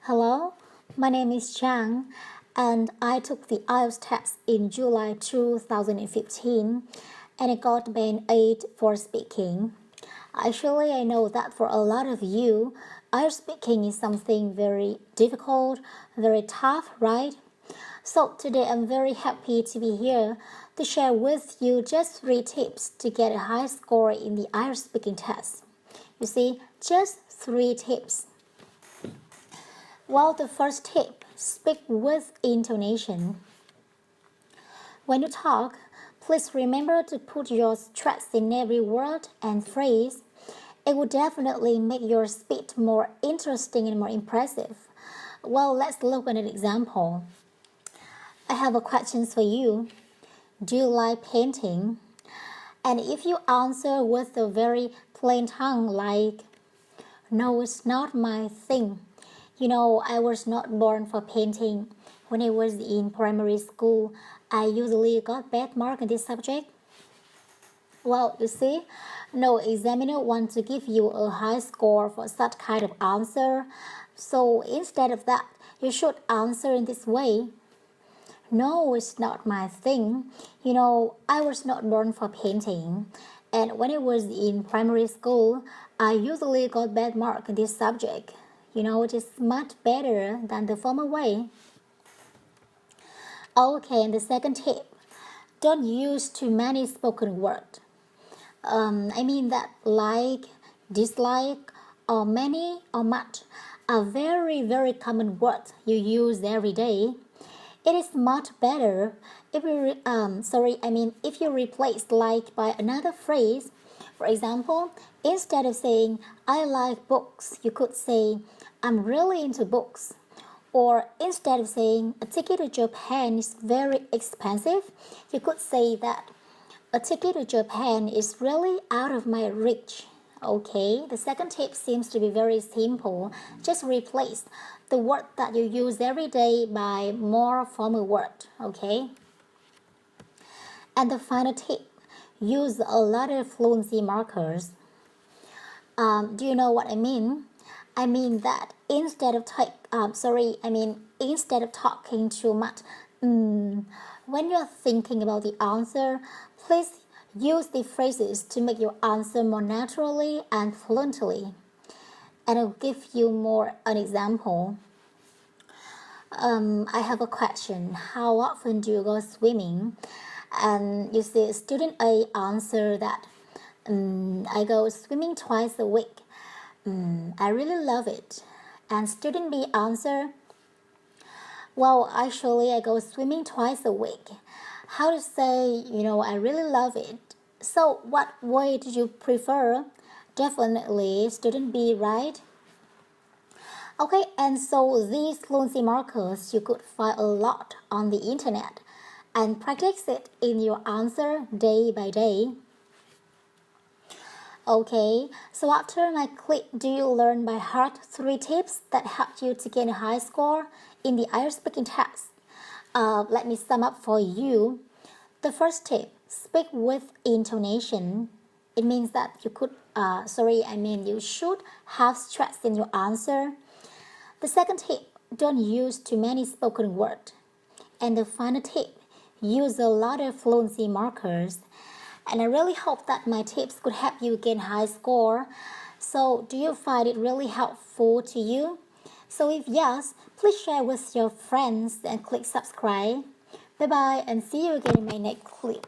Hello, my name is Chang, and I took the IELTS test in July 2015 and I got band 8 for speaking. Actually, I know that for a lot of you, IELTS speaking is something very difficult, very tough, right? So today I'm very happy to be here to share with you just 3 tips to get a high score in the IELTS speaking test. You see, just 3 tips. Well, the first tip, speak with intonation. When you talk, please remember to put your stress in every word and phrase. It will definitely make your speech more interesting and more impressive. Well, let's look at an example. I have a question for you. Do you like painting? And if you answer with a very plain tongue like, no, it's not my thing. You know, I was not born for painting. When I was in primary school, I usually got bad marks in this subject. Well, you see, no examiner wants to give you a high score for such kind of answer. So instead of that, you should answer in this way. No, it's not my thing. You know, I was not born for painting. And when I was in primary school, I usually got bad marks in this subject. You know, it is much better than the former way. Okay, and the second tip, don't use too many spoken words. I mean that like, dislike, or many, or much are very common words you use every day. It is much better if you replace like by another phrase. For example, instead of saying I like books, you could say I'm really into books. Or instead of saying a ticket to Japan is very expensive, you could say that a ticket to Japan is really out of my reach. Okay, the second tip seems to be very simple. Just replace the word that you use every day by more formal word. Okay. And the final tip, use a lot of fluency markers. Do you know what I mean? I mean that instead of talking too much, when you're thinking about the answer, please use the phrases to make your answer more naturally and fluently. And I'll give you more an example. I have a question. How often do you go swimming? And you see, student A answer that I go swimming twice a week. I really love it. And student B answer, well, actually I go swimming twice a week. How to say, I really love it. So what way do you prefer? Definitely student B, right? Okay, and so these fluency markers you could find a lot on the internet and practice it in your answer day by day. Okay, so after my clip, do you learn by heart 3 tips that help you to gain a high score in the IELTS speaking test? Let me sum up for you. The first tip, speak with intonation. It means that you should have stress in your answer. The second tip, don't use too many spoken words. And the final tip, use a lot of fluency markers. And I really hope that my tips could help you gain high score. So do you find it really helpful to you? So if yes, please share with your friends and click subscribe. Bye bye and see you again in my next clip.